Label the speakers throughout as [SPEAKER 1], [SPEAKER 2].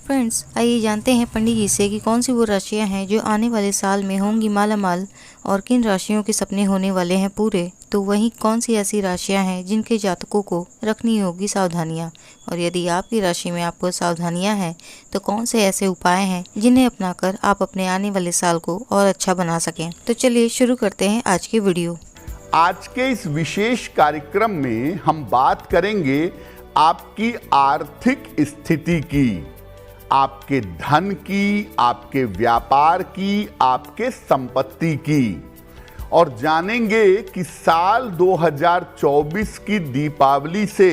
[SPEAKER 1] Friends, आइए जानते हैं पंडित जी से कि कौन सी वो राशियां हैं जो आने वाले साल में होंगी मालामाल और किन राशियों के सपने होने वाले हैं पूरे। तो वहीं कौन सी ऐसी राशियां हैं जिनके जातकों को रखनी होगी सावधानियां, और यदि आपकी राशि में आपको सावधानियां हैं तो कौन से ऐसे उपाय हैं जिन्हें अपनाकर आप अपने आने वाले साल को और अच्छा बना सकें। तो चलिए शुरू करते हैं आज की वीडियो।
[SPEAKER 2] आज के इस विशेष कार्यक्रम में हम बात करेंगे आपकी आर्थिक स्थिति की, आपके धन की, आपके व्यापार की, आपके संपत्ति की, और जानेंगे कि साल 2024 की दीपावली से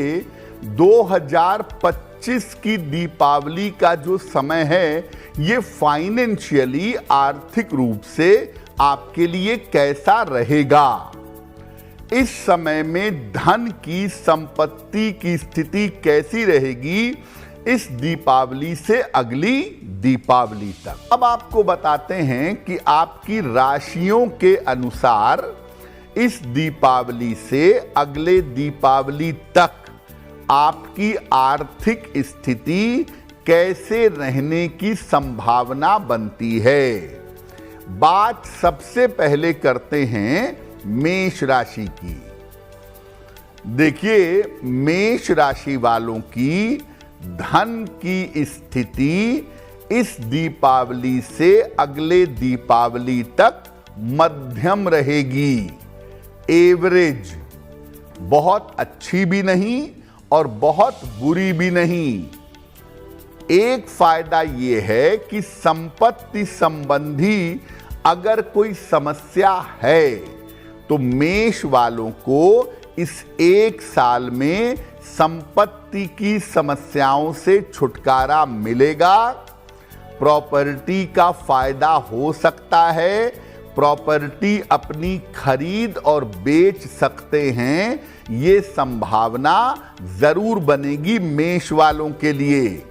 [SPEAKER 2] 2025 की दीपावली का जो समय है ये फाइनेंशियली, आर्थिक रूप से आपके लिए कैसा रहेगा। इस समय में धन की, संपत्ति की स्थिति कैसी रहेगी इस दीपावली से अगली दीपावली तक। अब आपको बताते हैं कि आपकी राशियों के अनुसार इस दीपावली से अगले दीपावली तक आपकी आर्थिक स्थिति कैसे रहने की संभावना बनती है। बात सबसे पहले करते हैं मेष राशि की। देखिए, मेष राशि वालों की धन की स्थिति इस दीपावली से अगले दीपावली तक मध्यम रहेगी, एवरेज, बहुत अच्छी भी नहीं और बहुत बुरी भी नहीं। एक फायदा यह है कि संपत्ति संबंधी अगर कोई समस्या है तो मेष वालों को इस एक साल में संपत्ति की समस्याओं से छुटकारा मिलेगा। प्रॉपर्टी का फायदा हो सकता है, प्रॉपर्टी अपनी खरीद और बेच सकते हैं, ये संभावना जरूर बनेगी मेष वालों के लिए।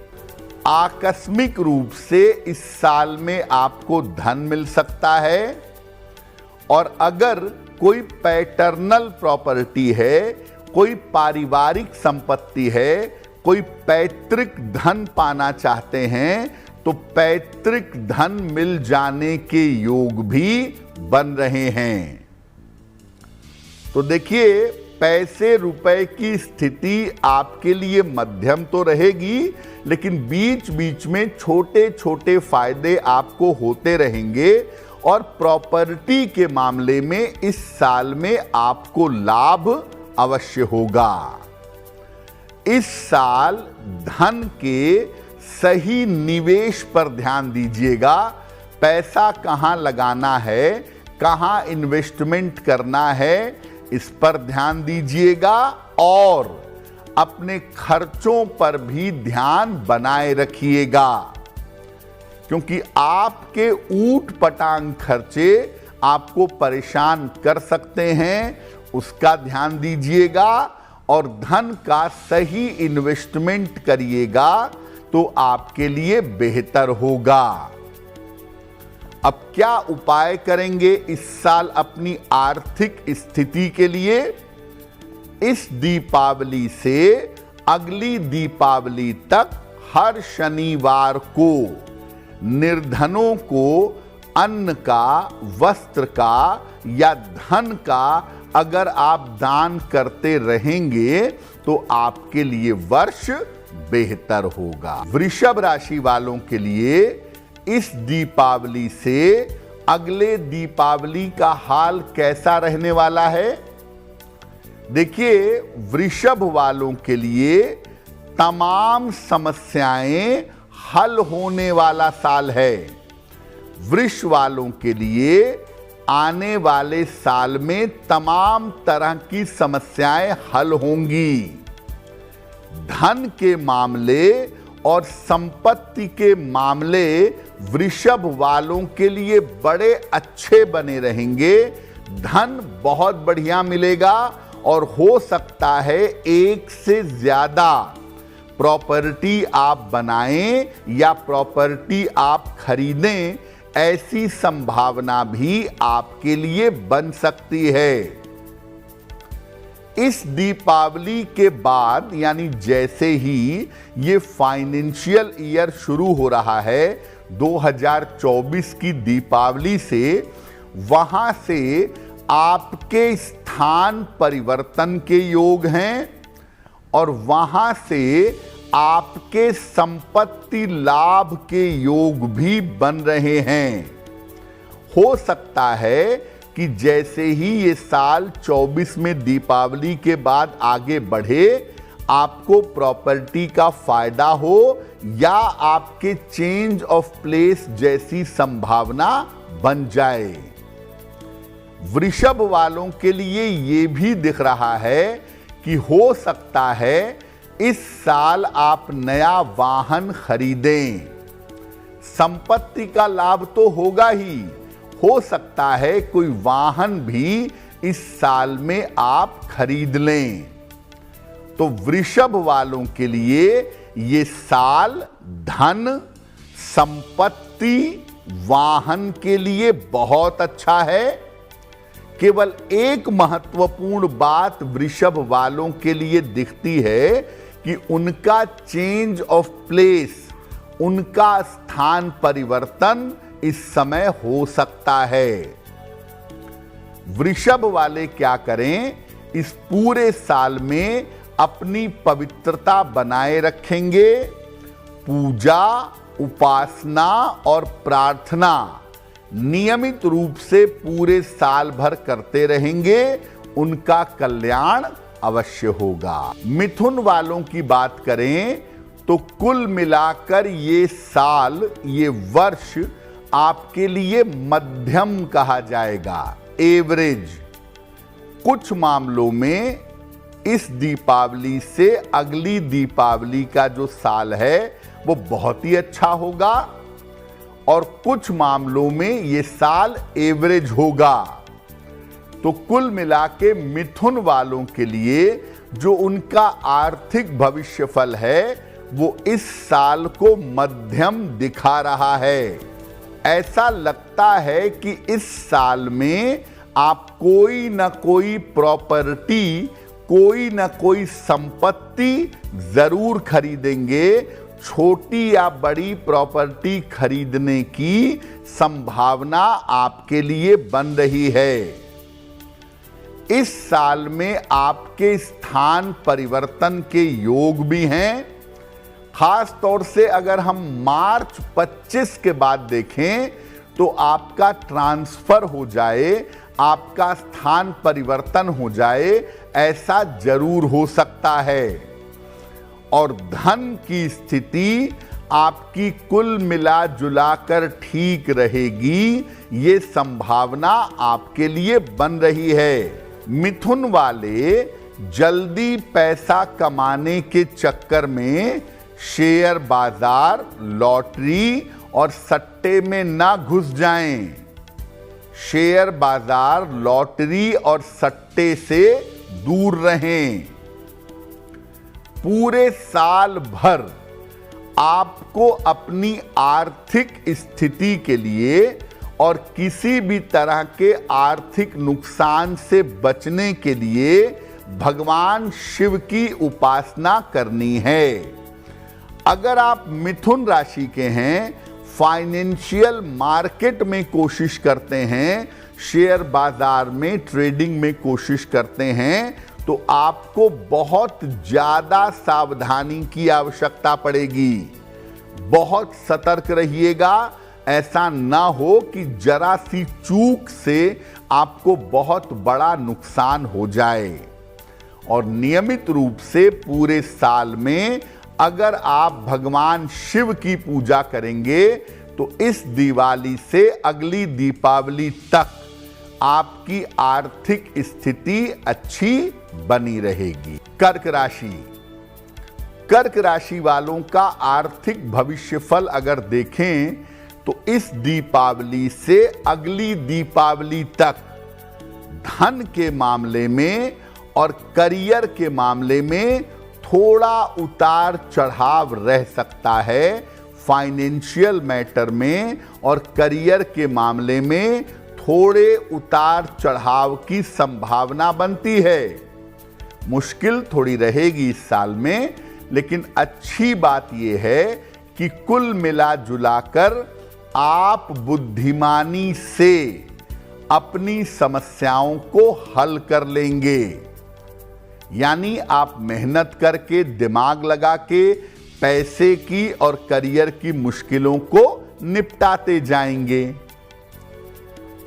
[SPEAKER 2] आकस्मिक रूप से इस साल में आपको धन मिल सकता है, और अगर कोई पैटर्नल प्रॉपर्टी है, कोई पारिवारिक संपत्ति है, कोई पैतृक धन पाना चाहते हैं तो पैतृक धन मिल जाने के योग भी बन रहे हैं। तो देखिए, पैसे रुपए की स्थिति आपके लिए मध्यम तो रहेगी, लेकिन बीच बीच में छोटे छोटे फायदे आपको होते रहेंगे, और प्रॉपर्टी के मामले में इस साल में आपको लाभ अवश्य होगा। इस साल धन के सही निवेश पर ध्यान दीजिएगा। पैसा कहां लगाना है, कहां इन्वेस्टमेंट करना है, इस पर ध्यान दीजिएगा, और अपने खर्चों पर भी ध्यान बनाए रखिएगा, क्योंकि आपके ऊट पटांग खर्चे आपको परेशान कर सकते हैं, उसका ध्यान दीजिएगा, और धन का सही इन्वेस्टमेंट करिएगा तो आपके लिए बेहतर होगा। अब क्या उपाय करेंगे इस साल अपनी आर्थिक स्थिति के लिए। इस दीपावली से अगली दीपावली तक हर शनिवार को निर्धनों को अन्न का, वस्त्र का या धन का अगर आप दान करते रहेंगे तो आपके लिए वर्ष बेहतर होगा। वृषभ राशि वालों के लिए इस दीपावली से अगले दीपावली का हाल कैसा रहने वाला है। देखिए, वृषभ वालों के लिए तमाम समस्याएं हल होने वाला साल है। वृष वालों के लिए आने वाले साल में तमाम तरह की समस्याएं हल होंगी। धन के मामले और संपत्ति के मामले वृषभ वालों के लिए बड़े अच्छे बने रहेंगे। धन बहुत बढ़िया मिलेगा, और हो सकता है एक से ज्यादा प्रॉपर्टी आप बनाएं या प्रॉपर्टी आप खरीदें, ऐसी संभावना भी आपके लिए बन सकती है। इस दीपावली के बाद यानी जैसे ही ये फाइनेंशियल ईयर शुरू हो रहा है 2024 की दीपावली से, वहां से आपके स्थान परिवर्तन के योग हैं और वहां से आपके संपत्ति लाभ के योग भी बन रहे हैं। हो सकता है कि जैसे ही ये साल 24 में दीपावली के बाद आगे बढ़े, आपको प्रॉपर्टी का फायदा हो या आपके चेंज ऑफ प्लेस जैसी संभावना बन जाए। वृषभ वालों के लिए ये भी दिख रहा है कि हो सकता है इस साल आप नया वाहन खरीदें। संपत्ति का लाभ तो होगा ही, हो सकता है कोई वाहन भी इस साल में आप खरीद लें। तो वृषभ वालों के लिए ये साल धन, संपत्ति, वाहन के लिए बहुत अच्छा है। केवल एक महत्वपूर्ण बात वृषभ वालों के लिए दिखती है कि उनका चेंज ऑफ प्लेस, उनका स्थान परिवर्तन इस समय हो सकता है। वृषभ वाले क्या करें, इस पूरे साल में अपनी पवित्रता बनाए रखेंगे। पूजा, उपासना और प्रार्थना नियमित रूप से पूरे साल भर करते रहेंगे, उनका कल्याण अवश्य होगा। मिथुन वालों की बात करें तो कुल मिलाकर ये साल, ये वर्ष आपके लिए मध्यम कहा जाएगा, एवरेज। कुछ मामलों में इस दीपावली से अगली दीपावली का जो साल है वो बहुत ही अच्छा होगा और कुछ मामलों में ये साल एवरेज होगा। तो कुल मिला के मिथुन वालों के लिए जो उनका आर्थिक भविष्यफल है वो इस साल को मध्यम दिखा रहा है। ऐसा लगता है कि इस साल में आप कोई ना कोई प्रॉपर्टी, कोई ना कोई संपत्ति जरूर खरीदेंगे। छोटी या बड़ी प्रॉपर्टी खरीदने की संभावना आपके लिए बन रही है। इस साल में आपके स्थान परिवर्तन के योग भी हैं। खास तौर से अगर हम मार्च 25 के बाद देखें तो आपका ट्रांसफर हो जाए, आपका स्थान परिवर्तन हो जाए, ऐसा जरूर हो सकता है। और धन की स्थिति आपकी कुल मिला जुलाकर ठीक रहेगी, ये संभावना आपके लिए बन रही है। मिथुन वाले जल्दी पैसा कमाने के चक्कर में शेयर बाजार, लॉटरी और सट्टे में ना घुस जाएं। शेयर बाजार, लॉटरी और सट्टे से दूर रहें। पूरे साल भर आपको अपनी आर्थिक स्थिति के लिए और किसी भी तरह के आर्थिक नुकसान से बचने के लिए भगवान शिव की उपासना करनी है। अगर आप मिथुन राशि के हैं, फाइनेंशियल मार्केट में कोशिश करते हैं, शेयर बाजार में ट्रेडिंग में कोशिश करते हैं, तो आपको बहुत ज्यादा सावधानी की आवश्यकता पड़ेगी। बहुत सतर्क रहिएगा, ऐसा ना हो कि जरा सी चूक से आपको बहुत बड़ा नुकसान हो जाए। और नियमित रूप से पूरे साल में अगर आप भगवान शिव की पूजा करेंगे तो इस दिवाली से अगली दीपावली तक आपकी आर्थिक स्थिति अच्छी बनी रहेगी। कर्क राशि, कर्क राशि वालों का आर्थिक भविष्यफल अगर देखें तो इस दीपावली से अगली दीपावली तक धन के मामले में और करियर के मामले में थोड़ा उतार चढ़ाव रह सकता है। फाइनेंशियल मैटर में और करियर के मामले में थोड़े उतार चढ़ाव की संभावना बनती है। मुश्किल थोड़ी रहेगी इस साल में, लेकिन अच्छी बात यह है कि कुल मिला जुलाकर आप बुद्धिमानी से अपनी समस्याओं को हल कर लेंगे। यानी आप मेहनत करके, दिमाग लगा के पैसे की और करियर की मुश्किलों को निपटाते जाएंगे।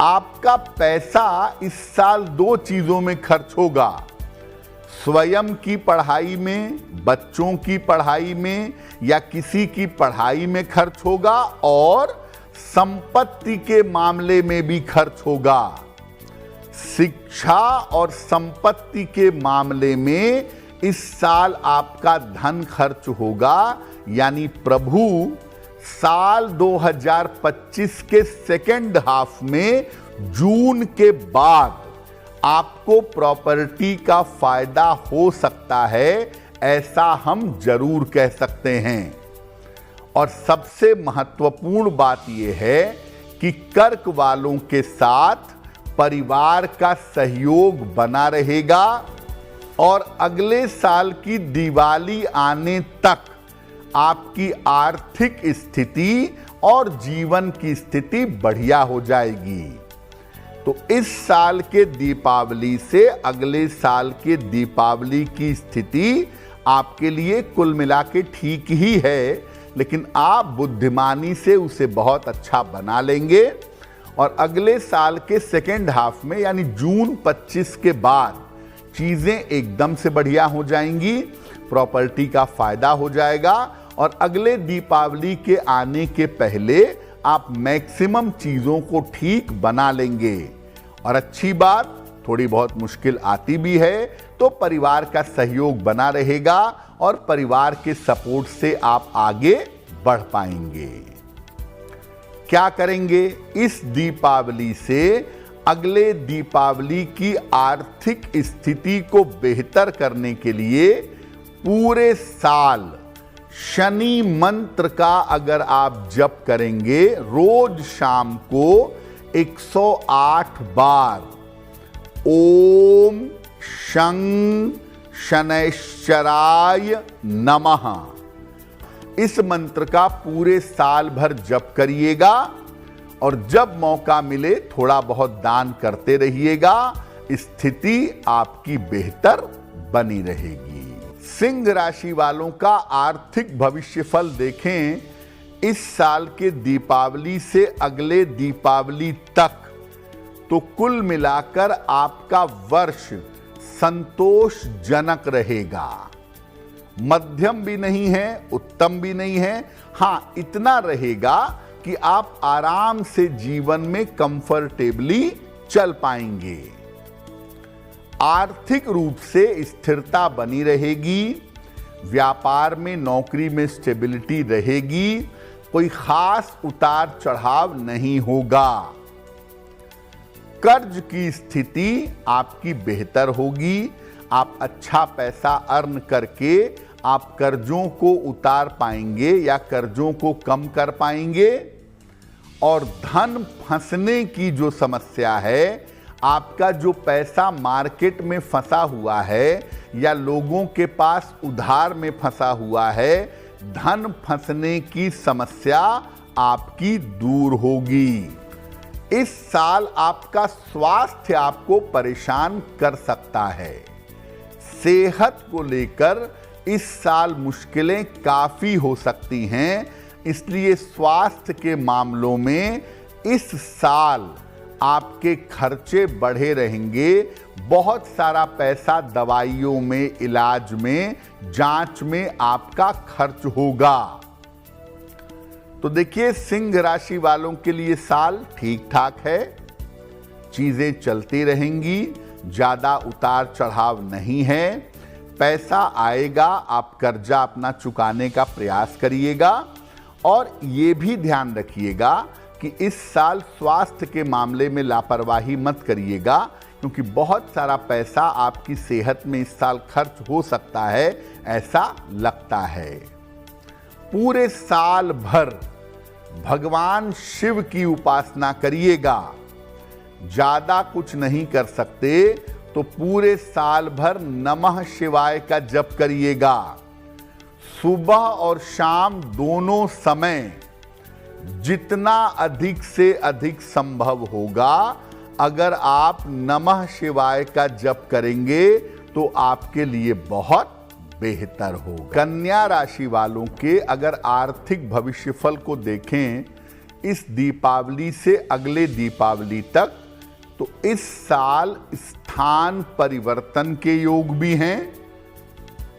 [SPEAKER 2] आपका पैसा इस साल 2 चीजों में खर्च होगा, स्वयं की पढ़ाई में, बच्चों की पढ़ाई में या किसी की पढ़ाई में खर्च होगा, और संपत्ति के मामले में भी खर्च होगा। शिक्षा और संपत्ति के मामले में इस साल आपका धन खर्च होगा। यानी प्रभु साल 2025 के सेकेंड हाफ में, जून के बाद आपको प्रॉपर्टी का फायदा हो सकता है, ऐसा हम जरूर कह सकते हैं। और सबसे महत्वपूर्ण बात यह है कि कर्क वालों के साथ परिवार का सहयोग बना रहेगा और अगले साल की दिवाली आने तक आपकी आर्थिक स्थिति और जीवन की स्थिति बढ़िया हो जाएगी। तो इस साल के दीपावली से अगले साल के दीपावली की स्थिति आपके लिए कुल मिला के ठीक ही है, लेकिन आप बुद्धिमानी से उसे बहुत अच्छा बना लेंगे और अगले साल के सेकेंड हाफ में यानी जून 25 के बाद चीजें एकदम से बढ़िया हो जाएंगी, प्रॉपर्टी का फायदा हो जाएगा और अगले दीपावली के आने के पहले आप मैक्सिमम चीजों को ठीक बना लेंगे। और अच्छी बात, थोड़ी बहुत मुश्किल आती भी है तो परिवार का सहयोग बना रहेगा और परिवार के सपोर्ट से आप आगे बढ़ पाएंगे। क्या करेंगे? इस दीपावली से अगले दीपावली की आर्थिक स्थिति को बेहतर करने के लिए पूरे साल शनि मंत्र का अगर आप जप करेंगे रोज शाम को 108 बार, ओम शं शनैश्चराय नमः, इस मंत्र का पूरे साल भर जप करिएगा और जब मौका मिले थोड़ा बहुत दान करते रहिएगा, स्थिति आपकी बेहतर बनी रहेगी। सिंह राशि वालों का आर्थिक भविष्य फल देखें इस साल के दीपावली से अगले दीपावली तक, तो कुल मिलाकर आपका वर्ष संतोषजनक रहेगा। मध्यम भी नहीं है, उत्तम भी नहीं है, हां इतना रहेगा कि आप आराम से जीवन में कंफर्टेबली चल पाएंगे। आर्थिक रूप से स्थिरता बनी रहेगी, व्यापार में, नौकरी में स्टेबिलिटी रहेगी, कोई खास उतार चढ़ाव नहीं होगा। कर्ज की स्थिति आपकी बेहतर होगी, आप अच्छा पैसा अर्न करके आप कर्जों को उतार पाएंगे या कर्जों को कम कर पाएंगे। और धन फंसने की जो समस्या है, आपका जो पैसा मार्केट में फंसा हुआ है या लोगों के पास उधार में फंसा हुआ है, धन फंसने की समस्या आपकी दूर होगी। इस साल आपका स्वास्थ्य आपको परेशान कर सकता है। सेहत को लेकर इस साल मुश्किलें काफी हो सकती हैं, इसलिए स्वास्थ्य के मामलों में इस साल आपके खर्चे बढ़े रहेंगे। बहुत सारा पैसा दवाइयों में, इलाज में, जांच में आपका खर्च होगा। तो देखिए, सिंह राशि वालों के लिए साल ठीक ठाक है, चीजें चलती रहेंगी, ज्यादा उतार चढ़ाव नहीं है, पैसा आएगा, आप कर्जा अपना चुकाने का प्रयास करिएगा। और ये भी ध्यान रखिएगा कि इस साल स्वास्थ्य के मामले में लापरवाही मत करिएगा, क्योंकि बहुत सारा पैसा आपकी सेहत में इस साल खर्च हो सकता है, ऐसा लगता है। पूरे साल भर भगवान शिव की उपासना करिएगा। ज्यादा कुछ नहीं कर सकते तो पूरे साल भर नमः शिवाय का जप करिएगा। सुबह और शाम दोनों समय जितना अधिक से अधिक संभव होगा अगर आप नमः शिवाय का जप करेंगे तो आपके लिए बहुत बेहतर होगा। कन्या राशि वालों के अगर आर्थिक भविष्यफल को देखें इस दीपावली से अगले दीपावली तक, तो इस साल स्थान परिवर्तन के योग भी हैं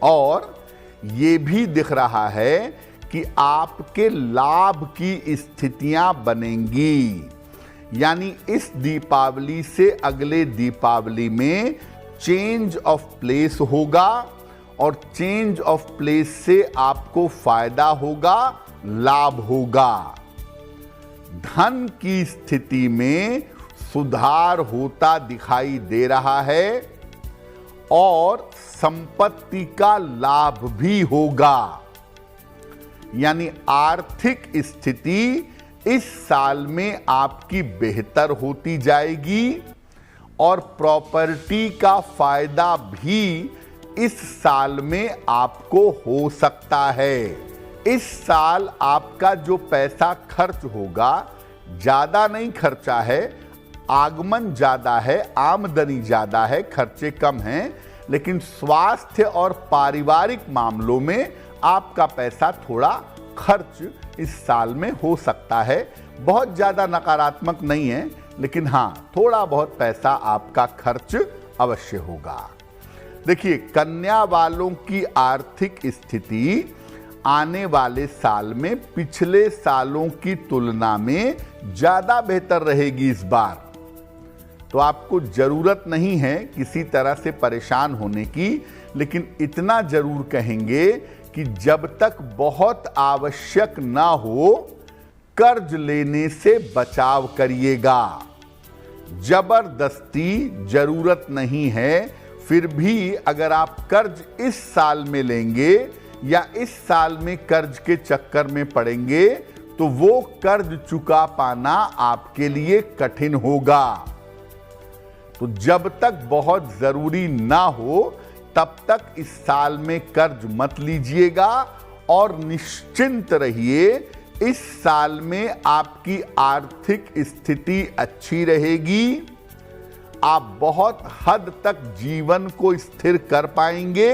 [SPEAKER 2] और ये भी दिख रहा है कि आपके लाभ की स्थितियां बनेंगी। यानी इस दीपावली से अगले दीपावली में चेंज ऑफ प्लेस होगा और चेंज ऑफ प्लेस से आपको फायदा होगा, लाभ होगा। धन की स्थिति में सुधार होता दिखाई दे रहा है और संपत्ति का लाभ भी होगा। यानी आर्थिक स्थिति इस साल में आपकी बेहतर होती जाएगी और प्रॉपर्टी का फायदा भी इस साल में आपको हो सकता है। इस साल आपका जो पैसा खर्च होगा ज्यादा नहीं खर्चा है, आगमन ज्यादा है, आमदनी ज्यादा है, खर्चे कम हैं, लेकिन स्वास्थ्य और पारिवारिक मामलों में आपका पैसा थोड़ा खर्च इस साल में हो सकता है। बहुत ज्यादा नकारात्मक नहीं है, लेकिन हाँ थोड़ा बहुत पैसा आपका खर्च अवश्य होगा। देखिए, कन्या वालों की आर्थिक स्थिति आने वाले साल में पिछले सालों की तुलना में ज्यादा बेहतर रहेगी इस बार। तो आपको जरूरत नहीं है किसी तरह से परेशान होने की, लेकिन इतना जरूर कहेंगे कि जब तक बहुत आवश्यक ना हो कर्ज लेने से बचाव करिएगा। जबरदस्ती जरूरत नहीं है, फिर भी अगर आप कर्ज इस साल में लेंगे या इस साल में कर्ज के चक्कर में पड़ेंगे तो वो कर्ज चुका पाना आपके लिए कठिन होगा। तो जब तक बहुत जरूरी ना हो तब तक इस साल में कर्ज मत लीजिएगा और निश्चिंत रहिए, इस साल में आपकी आर्थिक स्थिति अच्छी रहेगी। आप बहुत हद तक जीवन को स्थिर कर पाएंगे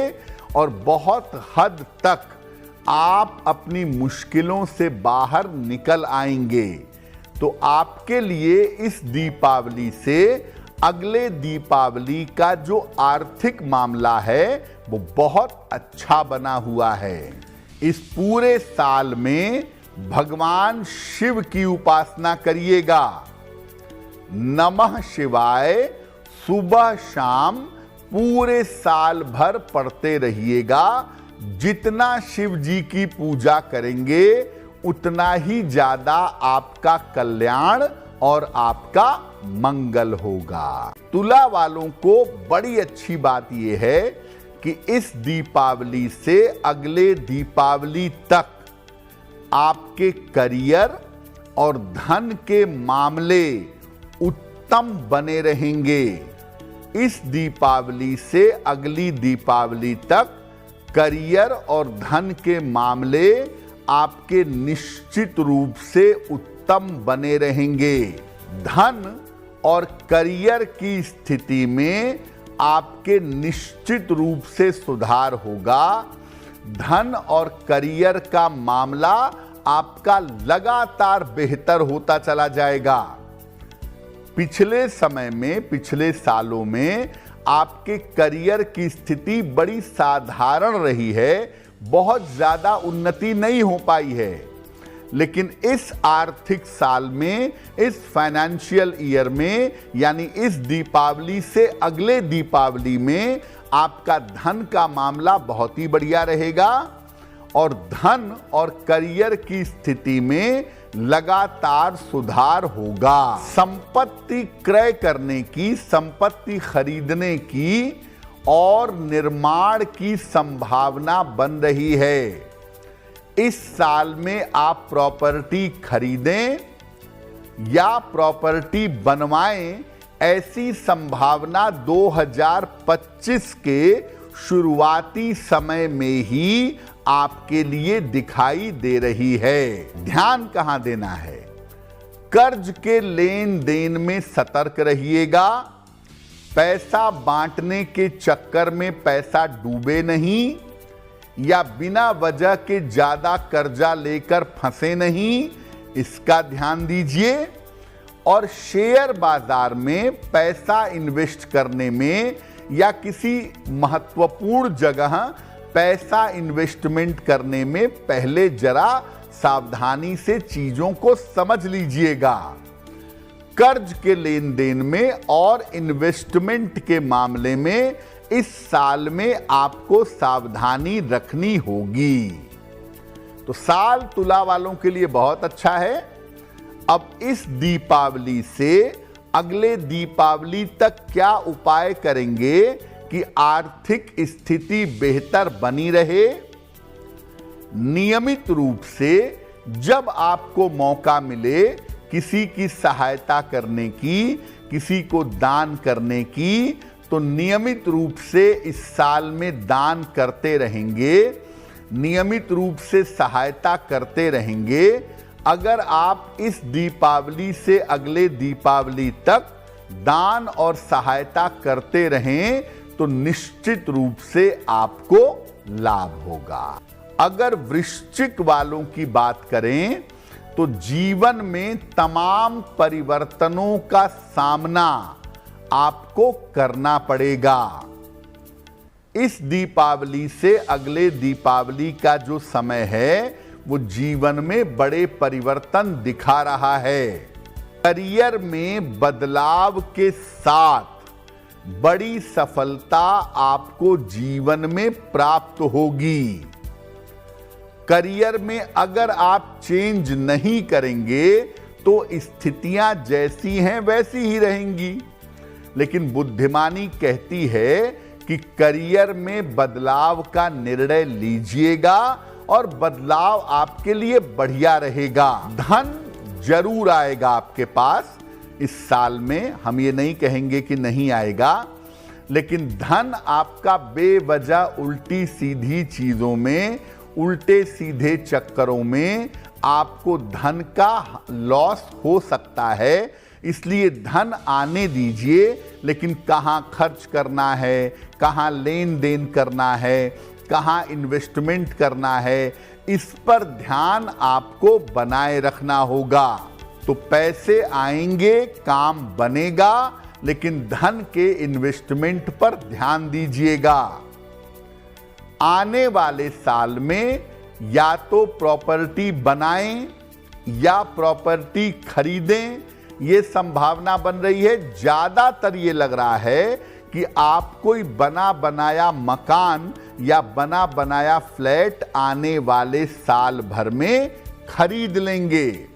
[SPEAKER 2] और बहुत हद तक आप अपनी मुश्किलों से बाहर निकल आएंगे। तो आपके लिए इस दीपावली से अगले दीपावली का जो आर्थिक मामला है वो बहुत अच्छा बना हुआ है। इस पूरे साल में भगवान शिव की उपासना करिएगा। नमः शिवाय सुबह शाम पूरे साल भर पढ़ते रहिएगा। जितना शिव जी की पूजा करेंगे उतना ही ज्यादा आपका कल्याण और आपका मंगल होगा। तुला वालों को बड़ी अच्छी बात यह है कि इस दीपावली से अगले दीपावली तक आपके करियर और धन के मामले उत्तम बने रहेंगे। इस दीपावली से अगली दीपावली तक करियर और धन के मामले आपके निश्चित रूप से उत्तम बने रहेंगे। धन और करियर की स्थिति में आपके निश्चित रूप से सुधार होगा। धन और करियर का मामला आपका लगातार बेहतर होता चला जाएगा। पिछले समय में, पिछले सालों में आपके करियर की स्थिति बड़ी साधारण रही है, बहुत ज्यादा उन्नति नहीं हो पाई है। लेकिन इस आर्थिक साल में, इस फाइनेंशियल ईयर में, यानी इस दीपावली से अगले दीपावली में आपका धन का मामला बहुत ही बढ़िया रहेगा और धन और करियर की स्थिति में लगातार सुधार होगा। संपत्ति क्रय करने की, संपत्ति खरीदने की और निर्माण की संभावना बन रही है। इस साल में आप प्रॉपर्टी खरीदें या प्रॉपर्टी बनवाएं, ऐसी संभावना 2025 के शुरुआती समय में ही आपके लिए दिखाई दे रही है। ध्यान कहां देना है? कर्ज के लेन देन में सतर्क रहिएगा। पैसा बांटने के चक्कर में पैसा डूबे नहीं, या बिना वजह के ज्यादा कर्जा लेकर फंसे नहीं, इसका ध्यान दीजिए। और शेयर बाजार में पैसा इन्वेस्ट करने में या किसी महत्वपूर्ण जगह पैसा इन्वेस्टमेंट करने में पहले जरा सावधानी से चीजों को समझ लीजिएगा। कर्ज के लेन देन में और इन्वेस्टमेंट के मामले में इस साल में आपको सावधानी रखनी होगी। तो साल तुला वालों के लिए बहुत अच्छा है। अब इस दीपावली से अगले दीपावली तक क्या उपाय करेंगे कि आर्थिक स्थिति बेहतर बनी रहे? नियमित रूप से जब आपको मौका मिले किसी की सहायता करने की, किसी को दान करने की, तो नियमित रूप से इस साल में दान करते रहेंगे, नियमित रूप से सहायता करते रहेंगे। अगर आप इस दीपावली से अगले दीपावली तक दान और सहायता करते रहें तो निश्चित रूप से आपको लाभ होगा। अगर वृश्चिक वालों की बात करें तो जीवन में तमाम परिवर्तनों का सामना आपको करना पड़ेगा। इस दीपावली से अगले दीपावली का जो समय है वो जीवन में बड़े परिवर्तन दिखा रहा है। करियर में बदलाव के साथ बड़ी सफलता आपको जीवन में प्राप्त होगी। करियर में अगर आप चेंज नहीं करेंगे तो स्थितियां जैसी हैं वैसी ही रहेंगी। लेकिन बुद्धिमानी कहती है कि करियर में बदलाव का निर्णय लीजिएगा और बदलाव आपके लिए बढ़िया रहेगा। धन जरूर आएगा आपके पास इस साल में, हम ये नहीं कहेंगे कि नहीं आएगा, लेकिन धन आपका बेवजह उल्टी सीधी चीजों में, उल्टे सीधे चक्करों में आपको धन का लॉस हो सकता है। इसलिए धन आने दीजिए, लेकिन कहां खर्च करना है, कहां लेन देन करना है, कहां इन्वेस्टमेंट करना है, इस पर ध्यान आपको बनाए रखना होगा। तो पैसे आएंगे, काम बनेगा, लेकिन धन के इन्वेस्टमेंट पर ध्यान दीजिएगा। आने वाले साल में या तो प्रॉपर्टी बनाएं या प्रॉपर्टी खरीदें, ये संभावना बन रही है। ज्यादातर ये लग रहा है कि आप कोई बना बनाया मकान या बना बनाया फ्लैट आने वाले साल भर में खरीद लेंगे।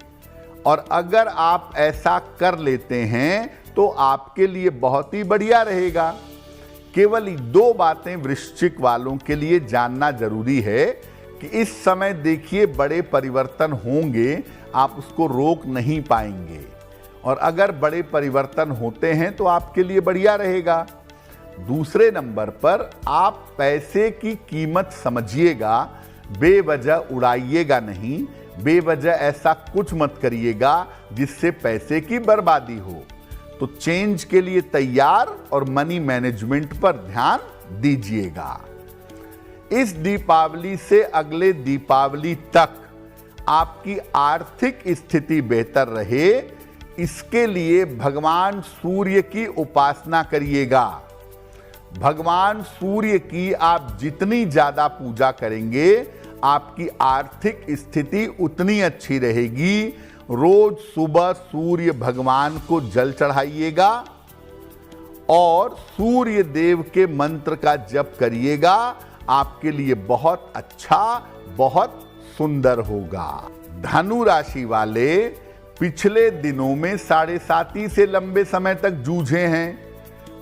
[SPEAKER 2] और अगर आप ऐसा कर लेते हैं तो आपके लिए बहुत ही बढ़िया रहेगा। केवल 2 बातें वृश्चिक वालों के लिए जानना जरूरी है कि इस समय देखिए बड़े परिवर्तन होंगे, आप उसको रोक नहीं पाएंगे। और अगर बड़े परिवर्तन होते हैं तो आपके लिए बढ़िया रहेगा। दूसरे नंबर पर आप पैसे की कीमत समझिएगा, बेवजह उड़ाइएगा नहीं, बेवजह ऐसा कुछ मत करिएगा जिससे पैसे की बर्बादी हो। तो चेंज के लिए तैयार और मनी मैनेजमेंट पर ध्यान दीजिएगा। इस दीपावली से अगले दीपावली तक आपकी आर्थिक स्थिति बेहतर रहे, इसके लिए भगवान सूर्य की उपासना करिएगा। भगवान सूर्य की आप जितनी ज्यादा पूजा करेंगे आपकी आर्थिक स्थिति उतनी अच्छी रहेगी। रोज सुबह सूर्य भगवान को जल चढ़ाइएगा और सूर्य देव के मंत्र का जप करिएगा, आपके लिए बहुत अच्छा, बहुत सुंदर होगा। धनु राशि वाले पिछले दिनों में 7.5 से लंबे समय तक जूझे हैं,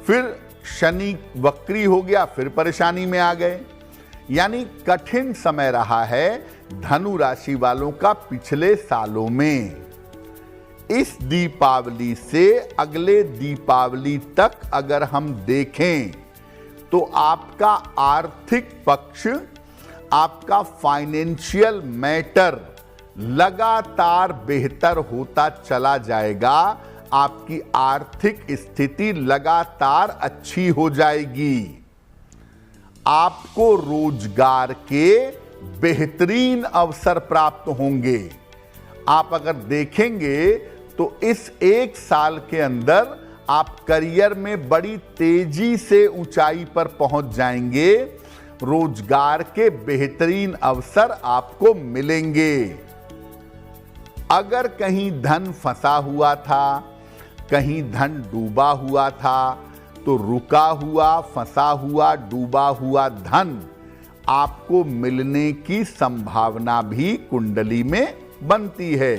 [SPEAKER 2] फिर शनि वक्री हो गया, फिर परेशानी में आ गए। यानी कठिन समय रहा है धनु राशि वालों का पिछले सालों में। इस दीपावली से अगले दीपावली तक अगर हम देखें तो आपका आर्थिक पक्ष, आपका फाइनेंशियल मैटर लगातार बेहतर होता चला जाएगा। आपकी आर्थिक स्थिति लगातार अच्छी हो जाएगी। आपको रोजगार के बेहतरीन अवसर प्राप्त होंगे। आप अगर देखेंगे तो इस एक साल के अंदर आप करियर में बड़ी तेजी से ऊंचाई पर पहुंच जाएंगे। रोजगार के बेहतरीन अवसर आपको मिलेंगे। अगर कहीं धन फंसा हुआ था, कहीं धन डूबा हुआ था, तो रुका हुआ, फंसा हुआ, डूबा हुआ धन आपको मिलने की संभावना भी कुंडली में बनती है।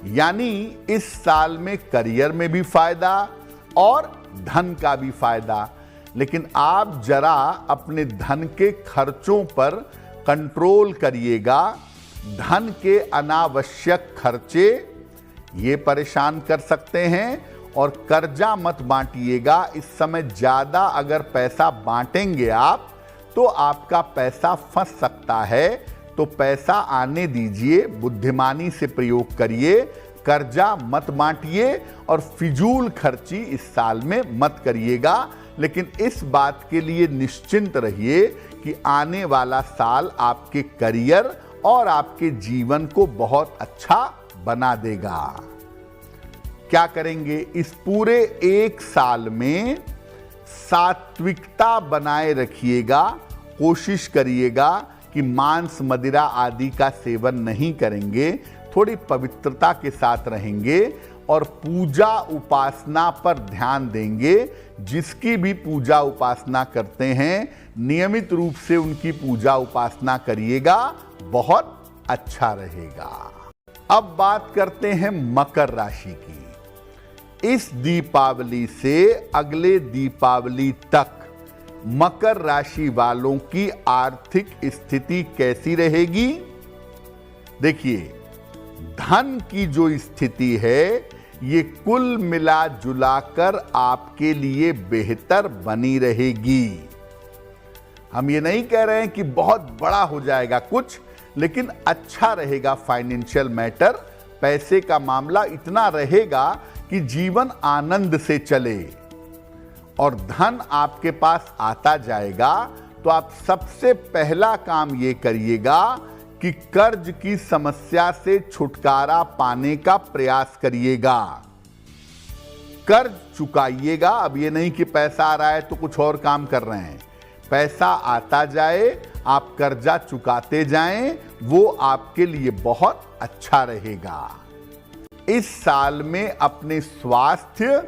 [SPEAKER 2] यानी इस साल में करियर में भी फायदा और धन का भी फायदा। लेकिन आप जरा अपने धन के खर्चों पर कंट्रोल करिएगा। धन के अनावश्यक खर्चे ये परेशान कर सकते हैं। और कर्जा मत बांटिएगा। इस समय ज्यादा अगर पैसा बांटेंगे आप तो आपका पैसा फंस सकता है। तो पैसा आने दीजिए, बुद्धिमानी से प्रयोग करिए, कर्जा मत बांटिए और फिजूल खर्ची इस साल में मत करिएगा। लेकिन इस बात के लिए निश्चिंत रहिए कि आने वाला साल आपके करियर और आपके जीवन को बहुत अच्छा बना देगा। क्या करेंगे? इस पूरे एक साल में सात्विकता बनाए रखिएगा। कोशिश करिएगा कि मांस, मदिरा आदि का सेवन नहीं करेंगे। थोड़ी पवित्रता के साथ रहेंगे और पूजा उपासना पर ध्यान देंगे। जिसकी भी पूजा उपासना करते हैं नियमित रूप से उनकी पूजा उपासना करिएगा, बहुत अच्छा रहेगा। अब बात करते हैं मकर राशि की। इस दीपावली से अगले दीपावली तक मकर राशि वालों की आर्थिक स्थिति कैसी रहेगी? देखिए, धन की जो स्थिति है ये कुल मिला जुलाकर आपके लिए बेहतर बनी रहेगी। हम ये नहीं कह रहे हैं कि बहुत बड़ा हो जाएगा कुछ, लेकिन अच्छा रहेगा। फाइनेंशियल मैटर, पैसे का मामला इतना रहेगा कि जीवन आनंद से चले और धन आपके पास आता जाएगा। तो आप सबसे पहला काम ये करिएगा कि कर्ज की समस्या से छुटकारा पाने का प्रयास करिएगा। कर्ज चुकाइएगा। अब ये नहीं कि पैसा आ रहा है तो कुछ और काम कर रहे हैं। पैसा आता जाए, आप कर्जा चुकाते जाएं, वो आपके लिए बहुत अच्छा रहेगा। इस साल में अपने स्वास्थ्य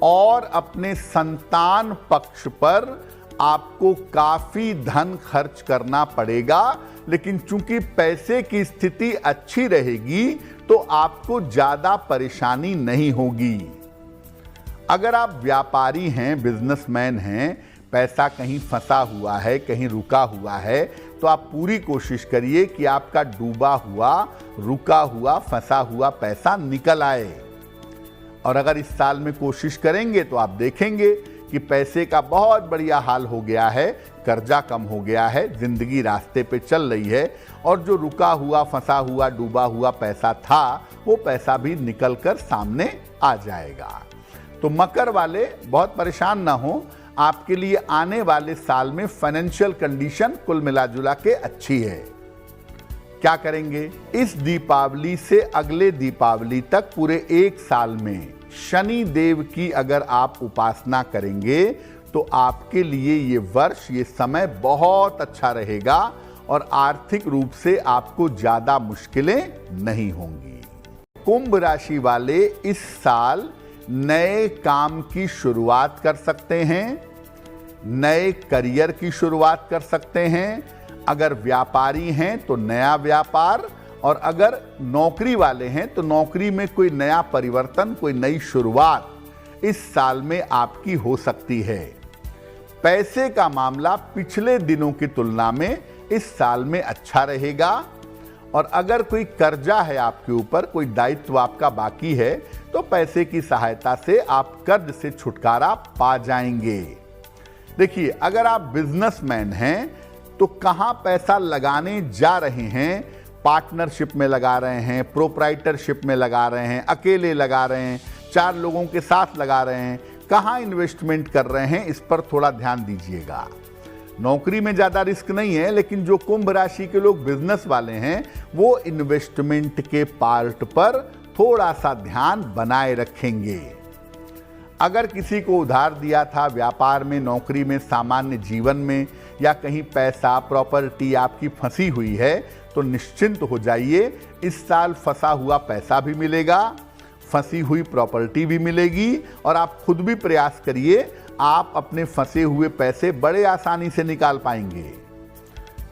[SPEAKER 2] और अपने संतान पक्ष पर आपको काफी धन खर्च करना पड़ेगा। लेकिन चूंकि पैसे की स्थिति अच्छी रहेगी तो आपको ज्यादा परेशानी नहीं होगी। अगर आप व्यापारी हैं, बिजनेसमैन हैं, पैसा कहीं फंसा हुआ है, कहीं रुका हुआ है, तो आप पूरी कोशिश करिए कि आपका डूबा हुआ, रुका हुआ, फंसा हुआ पैसा निकल आए। और अगर इस साल में कोशिश करेंगे तो आप देखेंगे कि पैसे का बहुत बढ़िया हाल हो गया है, कर्जा कम हो गया है, जिंदगी रास्ते पे चल रही है और जो रुका हुआ, फंसा हुआ, डूबा हुआ पैसा था वो पैसा भी निकल कर सामने आ जाएगा। तो मकर वाले बहुत परेशान ना हो। आपके लिए आने वाले साल में फाइनेंशियल कंडीशन कुल मिला जुला के अच्छी है। क्या करेंगे? इस दीपावली से अगले दीपावली तक पूरे एक साल में शनि देव की अगर आप उपासना करेंगे तो आपके लिए ये वर्ष, ये समय बहुत अच्छा रहेगा और आर्थिक रूप से आपको ज्यादा मुश्किलें नहीं होंगी। कुंभ राशि वाले इस साल नए काम की शुरुआत कर सकते हैं, नए करियर की शुरुआत कर सकते हैं। अगर व्यापारी हैं तो नया व्यापार, और अगर नौकरी वाले हैं तो नौकरी में कोई नया परिवर्तन, कोई नई शुरुआत इस साल में आपकी हो सकती है। पैसे का मामला पिछले दिनों की तुलना में इस साल में अच्छा रहेगा और अगर कोई कर्जा है आपके ऊपर, कोई दायित्व आपका बाकी है, तो पैसे की सहायता से आप कर्ज से छुटकारा पा जाएंगे। देखिए, अगर आप बिजनेसमैन हैं तो कहां पैसा लगाने जा रहे हैं, पार्टनरशिप में लगा रहे हैं, प्रोप्राइटरशिप में लगा रहे हैं, अकेले लगा रहे हैं, 4 लोगों के साथ लगा रहे हैं, कहां इन्वेस्टमेंट कर रहे हैं, इस पर थोड़ा ध्यान दीजिएगा। नौकरी में ज़्यादा रिस्क नहीं है, लेकिन जो कुंभ राशि के लोग बिजनेस वाले हैं वो इन्वेस्टमेंट के पार्ट पर थोड़ा सा ध्यान बनाए रखेंगे। अगर किसी को उधार दिया था व्यापार में, नौकरी में, सामान्य जीवन में, या कहीं पैसा प्रॉपर्टी आपकी फंसी हुई है, तो निश्चिंत हो जाइए, इस साल फंसा हुआ पैसा भी मिलेगा, फंसी हुई प्रॉपर्टी भी मिलेगी, और आप खुद भी प्रयास करिए, आप अपने फंसे हुए पैसे बड़े आसानी से निकाल पाएंगे।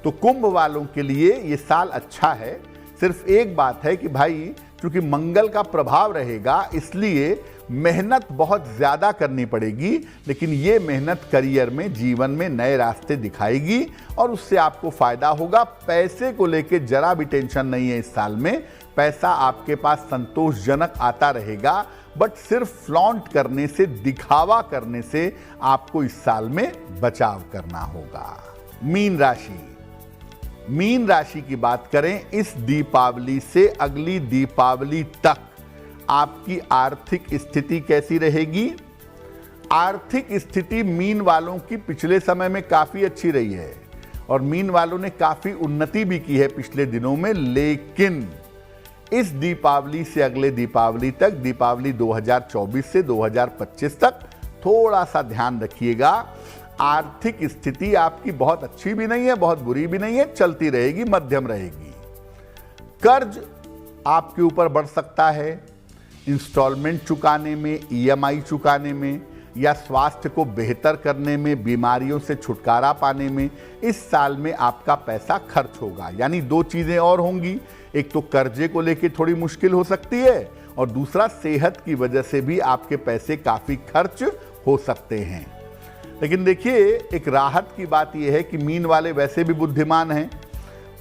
[SPEAKER 2] तो कुंभ वालों के लिए ये साल अच्छा है। सिर्फ एक बात है कि भाई, क्योंकि मंगल का प्रभाव रहेगा, इसलिए मेहनत बहुत ज़्यादा करनी पड़ेगी, लेकिन ये मेहनत करियर में, जीवन में नए रास्ते दिखाएगी और उससे आपको फ़ायदा होगा। पैसे को लेके जरा भी टेंशन नहीं है इस साल में। पैसा आपके पास संतोषजनक आता रहेगा, बट सिर्फ फ्लॉन्ट करने से, दिखावा करने से आपको इस साल में बचाव करना होगा। मीन राशि, मीन राशि की बात करें, इस दीपावली से अगली दीपावली तक आपकी आर्थिक स्थिति कैसी रहेगी? आर्थिक स्थिति मीन वालों की पिछले समय में काफी अच्छी रही है और मीन वालों ने काफी उन्नति भी की है पिछले दिनों में, लेकिन इस दीपावली से अगले दीपावली तक, दीपावली 2024 से 2025 तक थोड़ा सा ध्यान रखिएगा। आर्थिक स्थिति आपकी बहुत अच्छी भी नहीं है, बहुत बुरी भी नहीं है, चलती रहेगी, मध्यम रहेगी। कर्ज आपके ऊपर बढ़ सकता है, इंस्टॉलमेंट चुकाने में, ईएमआई चुकाने में, या स्वास्थ्य को बेहतर करने में, बीमारियों से छुटकारा पाने में इस साल में आपका पैसा खर्च होगा। यानी 2 चीज़ें और होंगी, एक तो कर्जे को लेके थोड़ी मुश्किल हो सकती है, और दूसरा सेहत की वजह से भी आपके पैसे काफ़ी खर्च हो सकते हैं। लेकिन देखिए, एक राहत की बात यह है कि मीन वाले वैसे भी बुद्धिमान हैं,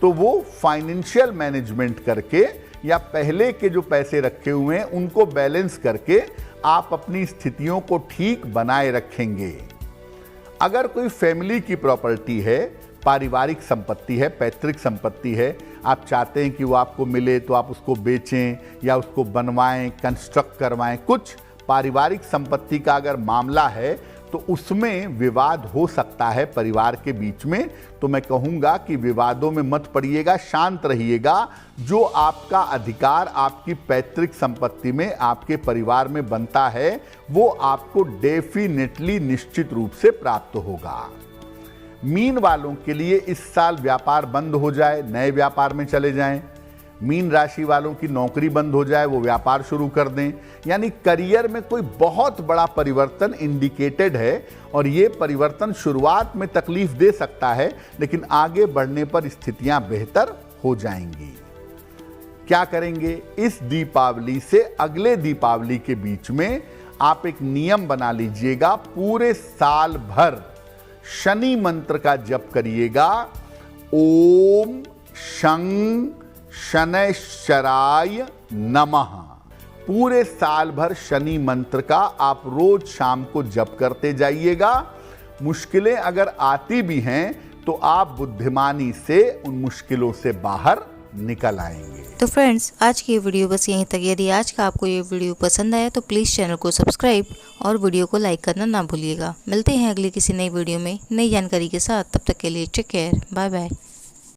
[SPEAKER 2] तो वो फाइनेंशियल मैनेजमेंट करके या पहले के जो पैसे रखे हुए हैं उनको बैलेंस करके आप अपनी स्थितियों को ठीक बनाए रखेंगे। अगर कोई फैमिली की प्रॉपर्टी है, पारिवारिक संपत्ति है, पैतृक संपत्ति है, आप चाहते हैं कि वो आपको मिले, तो आप उसको बेचें या उसको बनवाएं, कंस्ट्रक्ट करवाएं, कुछ पारिवारिक संपत्ति का अगर मामला है तो उसमें विवाद हो सकता है परिवार के बीच में। तो मैं कहूँगा कि विवादों में मत पड़िएगा, शांत रहिएगा। जो आपका अधिकार आपकी पैतृक संपत्ति में, आपके परिवार में बनता है, वो आपको डेफिनेटली, निश्चित रूप से प्राप्त होगा। मीन वालों के लिए इस साल व्यापार बंद हो जाए, नए व्यापार में चले जाएं। मीन राशि वालों की नौकरी बंद हो जाए, वो व्यापार शुरू कर दें। यानी करियर में कोई बहुत बड़ा परिवर्तन इंडिकेटेड है, और ये परिवर्तन शुरुआत में तकलीफ दे सकता है, लेकिन आगे बढ़ने पर स्थितियां बेहतर हो जाएंगी। क्या करेंगे? इस दीपावली से अगले दीपावली के बीच में आप एक नियम बना लीजिएगा, पूरे साल भर शनि मंत्र का जप करिएगा। ओम शं शनैश्चराय नमः। पूरे साल भर शनि मंत्र का आप रोज शाम को जप करते जाइएगा। मुश्किलें अगर आती भी हैं तो आप बुद्धिमानी से उन मुश्किलों से बाहर निकल आएंगे।
[SPEAKER 1] तो फ्रेंड्स, आज की ये वीडियो बस यहीं तक। यदि आज का आपको ये वीडियो पसंद आया तो प्लीज़ चैनल को सब्सक्राइब और वीडियो को लाइक करना ना भूलिएगा। मिलते हैं अगली किसी नई वीडियो में नई जानकारी के साथ। तब तक के लिए टेक केयर, बाय बाय।